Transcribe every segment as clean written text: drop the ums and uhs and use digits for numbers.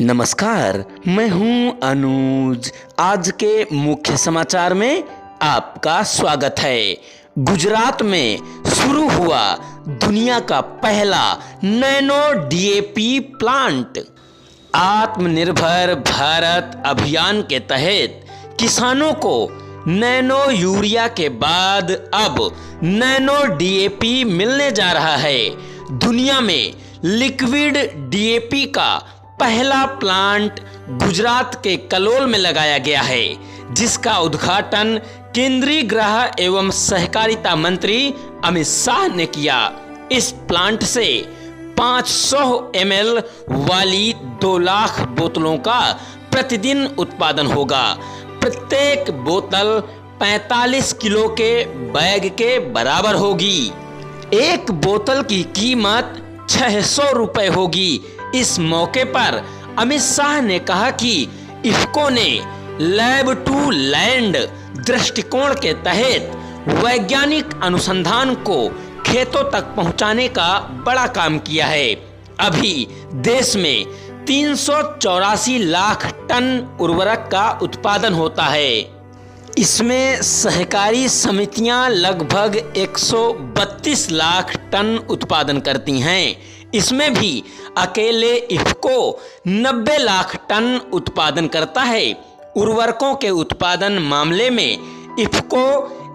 नमस्कार, मैं हूं अनुज। आज के मुख्य समाचार में आपका स्वागत है। गुजरात में शुरू हुआ दुनिया का पहला नैनो डीएपी प्लांट। आत्मनिर्भर भारत अभियान के तहत किसानों को नैनो यूरिया के बाद अब नैनो डीएपी मिलने जा रहा है। दुनिया में लिक्विड डीएपी का पहला प्लांट गुजरात के कलोल में लगाया गया है, जिसका उद्घाटन केंद्रीय गृह एवं सहकारिता मंत्री अमित शाह ने किया। इस प्लांट से 500 ml वाली 2 लाख बोतलों का प्रतिदिन उत्पादन होगा। प्रत्येक बोतल 45 किलो के बैग के बराबर होगी। एक बोतल की कीमत 600 रुपए होगी। इस मौके पर अमित शाह ने कहा कि इफ्को ने लैब टू लैंड दृष्टिकोण के तहत वैज्ञानिक अनुसंधान को खेतों तक पहुंचाने का बड़ा काम किया है। अभी देश में 384 लाख टन उर्वरक का उत्पादन होता है। इसमें सहकारी समितियां लगभग 132 लाख टन उत्पादन करती हैं। इसमें भी अकेले इफ्को 90 लाख टन उत्पादन करता है। उर्वरकों के उत्पादन मामले में इफ्को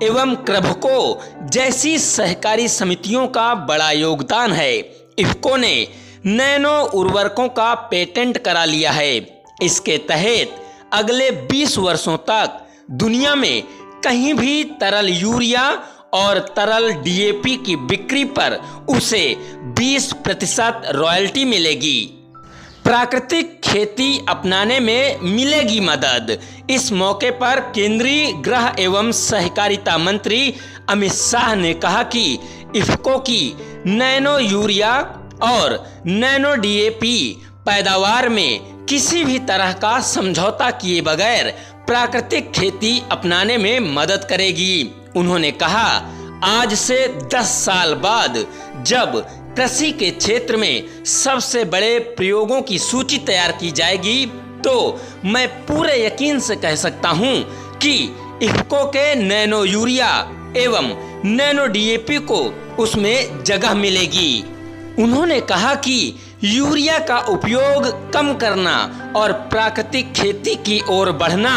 एवं क्रभको जैसी सहकारी समितियों का बड़ा योगदान है। इफ्को ने नैनो उर्वरकों का पेटेंट करा लिया है। इसके तहत अगले 20 वर्षों तक दुनिया में कहीं भी तरल यूरिया और तरल डीएपी की बिक्री पर उसे 20% रॉयल्टी मिलेगी। प्राकृतिक खेती अपनाने में मिलेगी मदद। इस मौके पर केंद्रीय गृह एवं सहकारिता मंत्री अमित शाह ने कहा कि इफ्को की नैनो यूरिया और नैनो डीएपी पैदावार में किसी भी तरह का समझौता किए बगैर प्राकृतिक खेती अपनाने में मदद करेगी। उन्होंने कहा, आज से 10 साल बाद जब कृषि के क्षेत्र में सबसे बड़े प्रयोगों की सूची तैयार की जाएगी, तो मैं पूरे यकीन से कह सकता हूं कि इफ्को के नैनो यूरिया एवं नैनो डीएपी को उसमें जगह मिलेगी। उन्होंने कहा कि यूरिया का उपयोग कम करना और प्राकृतिक खेती की ओर बढ़ना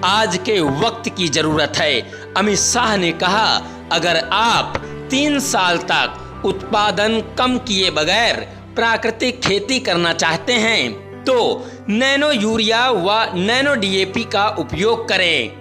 आज के वक्त की जरूरत है। अमित शाह ने कहा, अगर आप 3 साल तक उत्पादन कम किए बगैर प्राकृतिक खेती करना चाहते हैं तो नैनो यूरिया व नैनो डीएपी का उपयोग करें।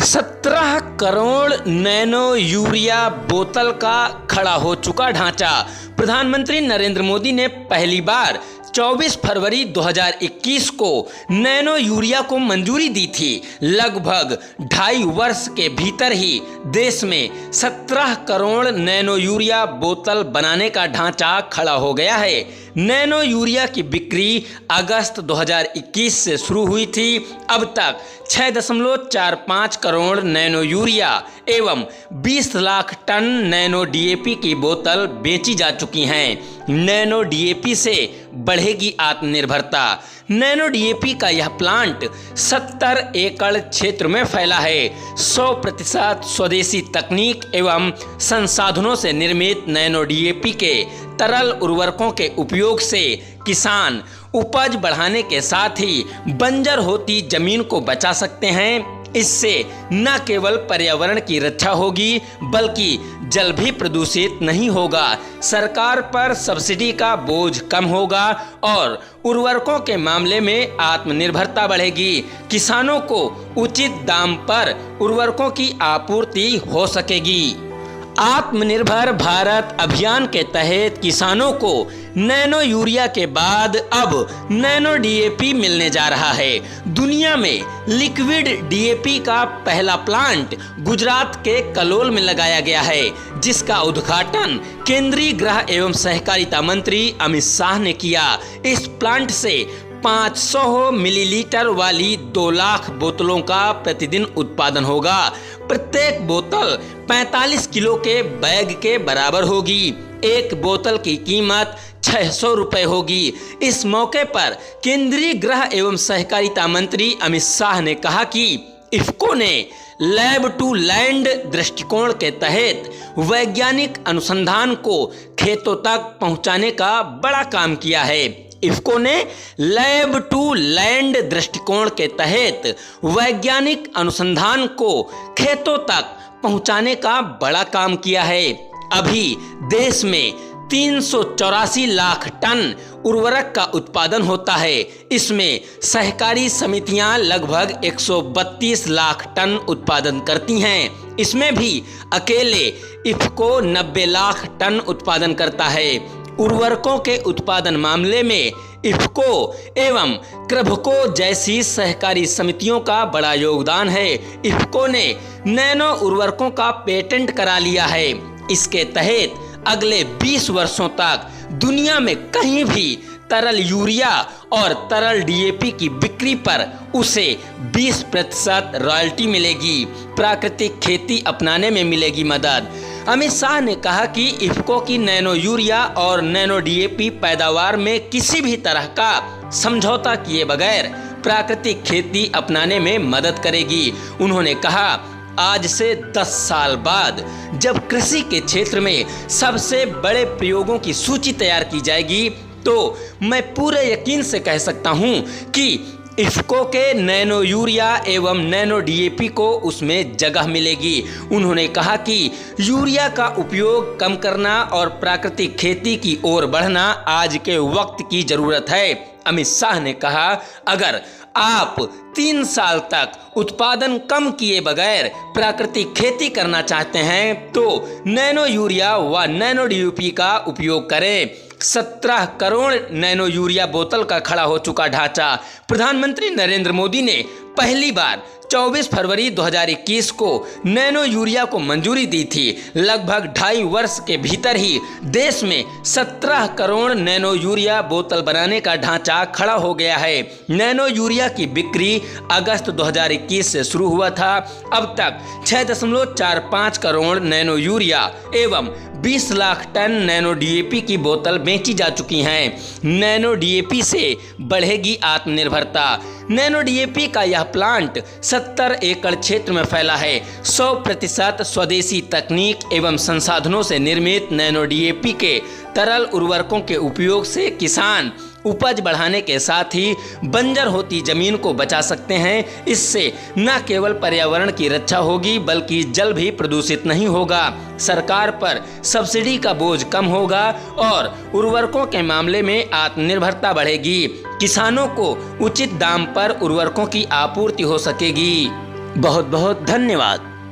17 करोड़ नैनो यूरिया बोतल का खड़ा हो चुका ढांचा। प्रधानमंत्री नरेंद्र मोदी ने पहली बार 24 फरवरी 2021 को नैनो यूरिया को मंजूरी दी थी। लगभग 2.5 वर्ष के भीतर ही देश में 17 करोड़ नैनो यूरिया बोतल बनाने का ढांचा खड़ा हो गया है। नैनो यूरिया की बिक्री अगस्त 2021 से शुरू हुई थी। अब तक 6.45 करोड़ नैनो यूरिया एवं 20 लाख टन नैनो डीएपी की बोतल बेची जा चुकी हैं। नैनो डीएपी से बढ़ेगी आत्मनिर्भरता। नैनो डीएपी का यह प्लांट 70 एकड़ क्षेत्र में फैला है। 100% स्वदेशी तकनीक एवं संसाधनों से निर्मित नैनो डीएपी के तरल उर्वरकों के उपयोग से किसान उपज बढ़ाने के साथ ही बंजर होती जमीन को बचा सकते हैं। इससे न केवल पर्यावरण की रक्षा होगी बल्कि जल भी प्रदूषित नहीं होगा। सरकार पर सब्सिडी का बोझ कम होगा और उर्वरकों के मामले में आत्मनिर्भरता बढ़ेगी। किसानों को उचित दाम पर उर्वरकों की आपूर्ति हो सकेगी। आत्मनिर्भर भारत अभियान के तहत किसानों को नैनो यूरिया के बाद अब नैनो डीएपी मिलने जा रहा है। दुनिया में लिक्विड डीएपी का पहला प्लांट गुजरात के कलोल में लगाया गया है, जिसका उद्घाटन केंद्रीय गृह एवं सहकारिता मंत्री अमित शाह ने किया। इस प्लांट से 500 मिलीलीटर वाली 2 लाख बोतलों का प्रतिदिन उत्पादन होगा। प्रत्येक बोतल 45 किलो के बैग के बराबर होगी। एक बोतल की कीमत 600 रुपये होगी। इस मौके पर केंद्रीय गृह एवं सहकारिता मंत्री अमित शाह ने कहा कि इफ्को ने लैब टू लैंड दृष्टिकोण के तहत वैज्ञानिक अनुसंधान को खेतों तक पहुंचाने का बड़ा काम किया है। इफ्को ने लैब टू लैंड दृष्टिकोण के तहत वैज्ञानिक अनुसंधान को खेतों तक पहुंचाने का बड़ा काम किया है। अभी देश में 384 लाख टन उर्वरक का उत्पादन होता है। इसमें सहकारी समितियां लगभग 132 लाख टन उत्पादन करती हैं। इसमें भी अकेले इफ्को 90 लाख टन उत्पादन करता है। उर्वरकों के उत्पादन मामले में इफ्को एवं क्रभको जैसी सहकारी समितियों का बड़ा योगदान है। इफ्को ने नैनो उर्वरकों का पेटेंट करा लिया है। इसके तहत अगले 20 वर्षों तक दुनिया में कहीं भी तरल यूरिया और तरल डीएपी की बिक्री पर उसे 20% रॉयल्टी मिलेगी। प्राकृतिक खेती अपनाने में मिलेगी मदद। अमित शाह ने कहा कि इफ्को की नैनो यूरिया और नैनो डीएपी पैदावार में किसी भी तरह का समझौता किए बगैर प्राकृतिक खेती अपनाने में मदद करेगी। उन्होंने कहा, आज से 10 साल बाद जब कृषि के क्षेत्र में सबसे बड़े प्रयोगों की सूची तैयार की जाएगी तो मैं पूरे यकीन से कह सकता हूं कि इफ्को के नैनो यूरिया एवं नैनो डीएपी को उसमें जगह मिलेगी। उन्होंने कहा कि यूरिया का उपयोग कम करना और प्राकृतिक खेती की ओर बढ़ना आज के वक्त की जरूरत है। अमित शाह ने कहा, अगर आप 3 साल तक उत्पादन कम किए बगैर प्राकृतिक खेती करना चाहते हैं तो नैनो यूरिया व नैनो डीएपी का उपयोग करें। 17 करोड़ नैनो यूरिया बोतल का खड़ा हो चुका ढांचा। प्रधानमंत्री नरेंद्र मोदी ने पहली बार 24 फरवरी 2021 को नैनो यूरिया को मंजूरी दी थी। लगभग 2.5 वर्ष के भीतर ही देश में 17 करोड़ नैनो यूरिया बोतल बनाने का ढांचा खड़ा हो गया है। नैनो यूरिया की बिक्री अगस्त 2021 से शुरू हुआ था। अब तक 6.45 करोड़ नैनो यूरिया एवं 20 लाख टन नैनो डीएपी की बोतल बेची जा चुकी हैं। नैनो डीएपी से बढ़ेगी आत्मनिर्भरता। नैनो डीएपी का यह प्लांट 70 एकड़ क्षेत्र में फैला है। 100% स्वदेशी तकनीक एवं संसाधनों से निर्मित नैनो डीएपी के तरल उर्वरकों के उपयोग से किसान उपज बढ़ाने के साथ ही बंजर होती जमीन को बचा सकते हैं। इससे न केवल पर्यावरण की रक्षा होगी बल्कि जल भी प्रदूषित नहीं होगा। सरकार पर सब्सिडी का बोझ कम होगा और उर्वरकों के मामले में आत्मनिर्भरता बढ़ेगी। किसानों को उचित दाम पर उर्वरकों की आपूर्ति हो सकेगी। बहुत बहुत धन्यवाद।